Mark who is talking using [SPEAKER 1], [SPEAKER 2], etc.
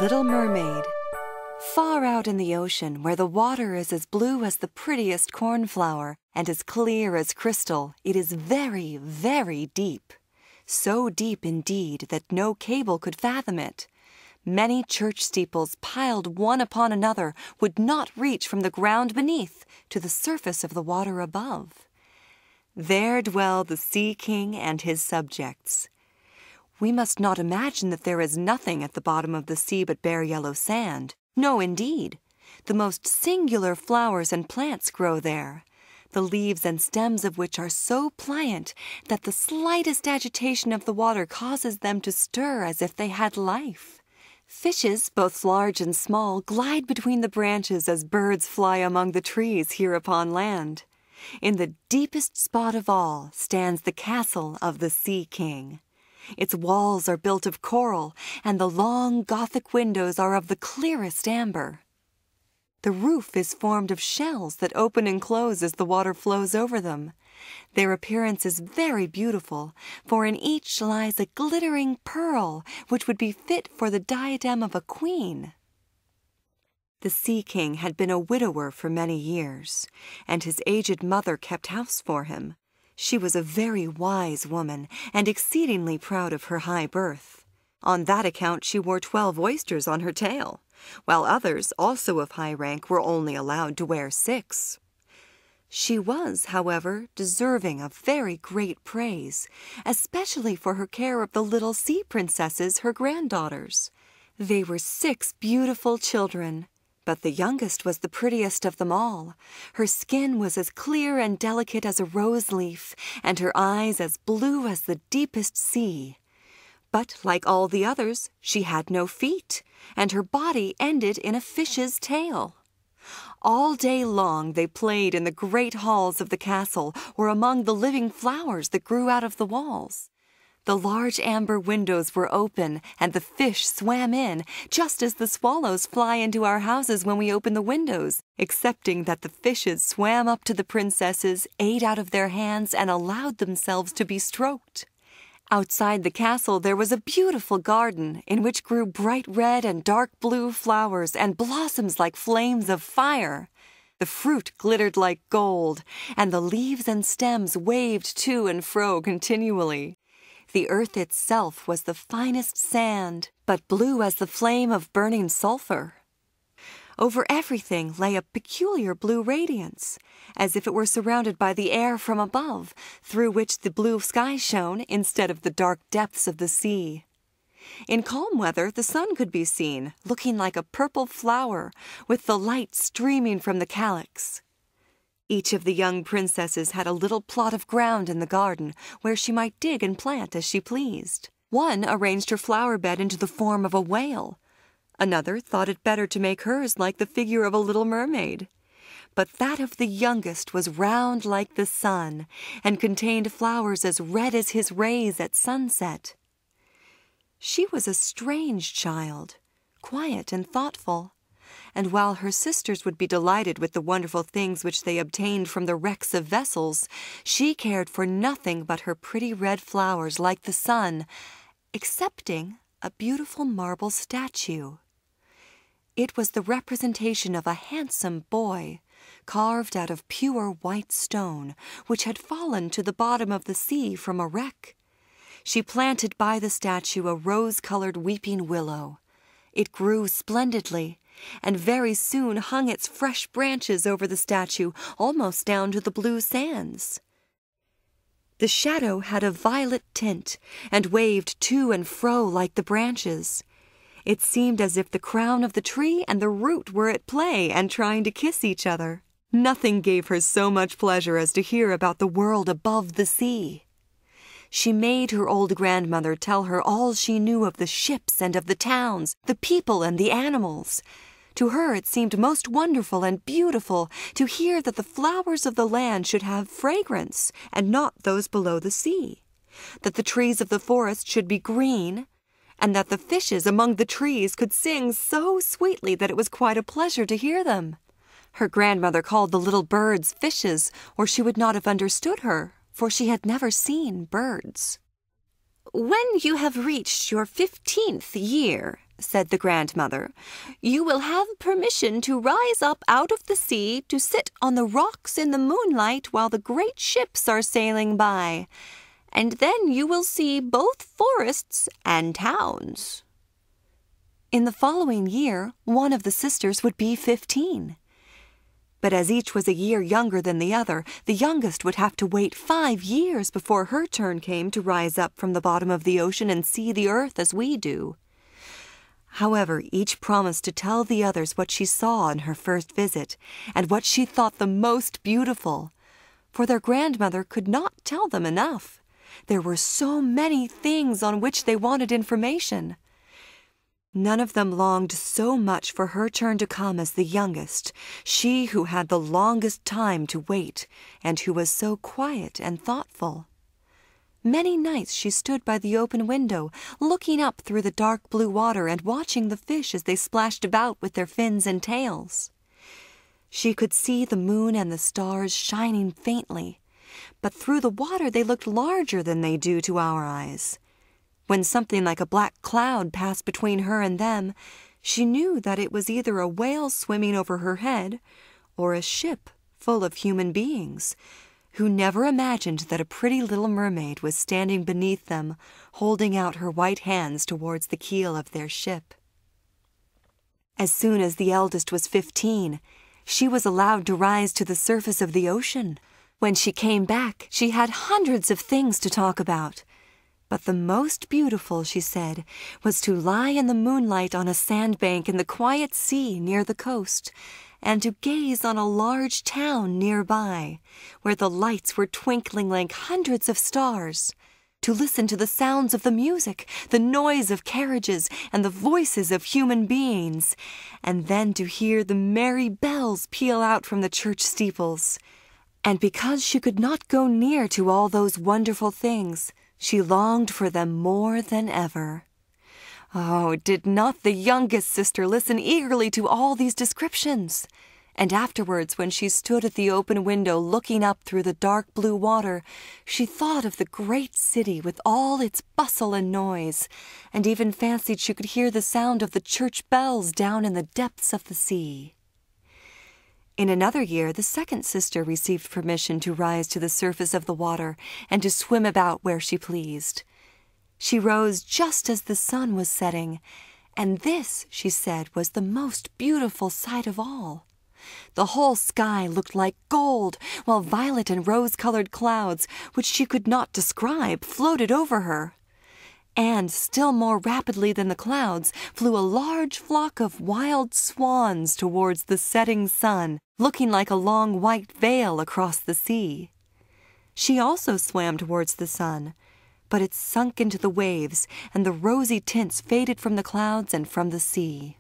[SPEAKER 1] Little Mermaid. Far out in the ocean, where the water is as blue as the prettiest cornflower and as clear as crystal, it is very, very deep. So deep indeed that no cable could fathom it. Many church steeples piled one upon another would not reach from the ground beneath to the surface of the water above. There dwell the Sea King and his subjects. We must not imagine that there is nothing at the bottom of the sea but bare yellow sand. No, indeed. The most singular flowers and plants grow there, the leaves and stems of which are so pliant that the slightest agitation of the water causes them to stir as if they had life. Fishes, both large and small, glide between the branches as birds fly among the trees here upon land. In the deepest spot of all stands the castle of the Sea King. Its walls are built of coral, and the long Gothic windows are of the clearest amber. The roof is formed of shells that open and close as the water flows over them. Their appearance is very beautiful, for in each lies a glittering pearl which would be fit for the diadem of a queen. The Sea King had been a widower for many years, and his aged mother kept house for him. She was a very wise woman, and exceedingly proud of her high birth. On that account she wore 12 oysters on her tail, while others, also of high rank, were only allowed to wear 6. She was, however, deserving of very great praise, especially for her care of the little sea princesses, her granddaughters. They were 6 beautiful children. But the youngest was the prettiest of them all. Her skin was as clear and delicate as a rose leaf, and her eyes as blue as the deepest sea. But, like all the others, she had no feet, and her body ended in a fish's tail. All day long they played in the great halls of the castle or among the living flowers that grew out of the walls. The large amber windows were open, and the fish swam in, just as the swallows fly into our houses when we open the windows, excepting that the fishes swam up to the princesses, ate out of their hands, and allowed themselves to be stroked. Outside the castle there was a beautiful garden, in which grew bright red and dark blue flowers and blossoms like flames of fire. The fruit glittered like gold, and the leaves and stems waved to and fro continually. The earth itself was the finest sand, but blue as the flame of burning sulphur. Over everything lay a peculiar blue radiance, as if it were surrounded by the air from above, through which the blue sky shone instead of the dark depths of the sea. In calm weather the sun could be seen, looking like a purple flower, with the light streaming from the calyx. Each of the young princesses had a little plot of ground in the garden where she might dig and plant as she pleased. One arranged her flower bed into the form of a whale. Another thought it better to make hers like the figure of a little mermaid. But that of the youngest was round like the sun, and contained flowers as red as his rays at sunset. She was a strange child, quiet and thoughtful. And while her sisters would be delighted with the wonderful things which they obtained from the wrecks of vessels, she cared for nothing but her pretty red flowers like the sun, excepting a beautiful marble statue. It was the representation of a handsome boy, carved out of pure white stone, which had fallen to the bottom of the sea from a wreck. She planted by the statue a rose-colored weeping willow. It grew splendidly, and very soon hung its fresh branches over the statue almost down to the blue sands. The shadow had a violet tint and waved to and fro like the branches. It seemed as if the crown of the tree and the root were at play and trying to kiss each other. Nothing gave her so much pleasure as to hear about the world above the sea. She made her old grandmother tell her all she knew of the ships and of the towns, the people and the animals. To her it seemed most wonderful and beautiful to hear that the flowers of the land should have fragrance, and not those below the sea, that the trees of the forest should be green, and that the fishes among the trees could sing so sweetly that it was quite a pleasure to hear them. Her grandmother called the little birds fishes, or she would not have understood her, for she had never seen birds. "When you have reached your 15th year," said the grandmother, "you will have permission to rise up out of the sea to sit on the rocks in the moonlight while the great ships are sailing by, and then you will see both forests and towns." In the following year, one of the sisters would be 15. But as each was a year younger than the other, the youngest would have to wait 5 years before her turn came to rise up from the bottom of the ocean and see the earth as we do. However, each promised to tell the others what she saw on her first visit, and what she thought the most beautiful, for their grandmother could not tell them enough. There were so many things on which they wanted information. None of them longed so much for her turn to come as the youngest, she who had the longest time to wait, and who was so quiet and thoughtful. Many nights she stood by the open window, looking up through the dark blue water and watching the fish as they splashed about with their fins and tails. She could see the moon and the stars shining faintly, but through the water they looked larger than they do to our eyes. When something like a black cloud passed between her and them, she knew that it was either a whale swimming over her head or a ship full of human beings, who never imagined that a pretty little mermaid was standing beneath them, holding out her white hands towards the keel of their ship. As soon as the eldest was 15, she was allowed to rise to the surface of the ocean. When she came back, she had hundreds of things to talk about. But the most beautiful, she said, was to lie in the moonlight on a sandbank in the quiet sea near the coast, and to gaze on a large town nearby, where the lights were twinkling like hundreds of stars, to listen to the sounds of the music, the noise of carriages, and the voices of human beings, and then to hear the merry bells peal out from the church steeples. And because she could not go near to all those wonderful things, she longed for them more than ever. Oh, did not the youngest sister listen eagerly to all these descriptions? And afterwards, when she stood at the open window looking up through the dark blue water, she thought of the great city with all its bustle and noise, and even fancied she could hear the sound of the church bells down in the depths of the sea. In another year, the second sister received permission to rise to the surface of the water and to swim about where she pleased. She rose just as the sun was setting, and this, she said, was the most beautiful sight of all. The whole sky looked like gold, while violet and rose-colored clouds, which she could not describe, floated over her. And, still more rapidly than the clouds, flew a large flock of wild swans towards the setting sun, looking like a long white veil across the sea. She also swam towards the sun, but it sunk into the waves, and the rosy tints faded from the clouds and from the sea.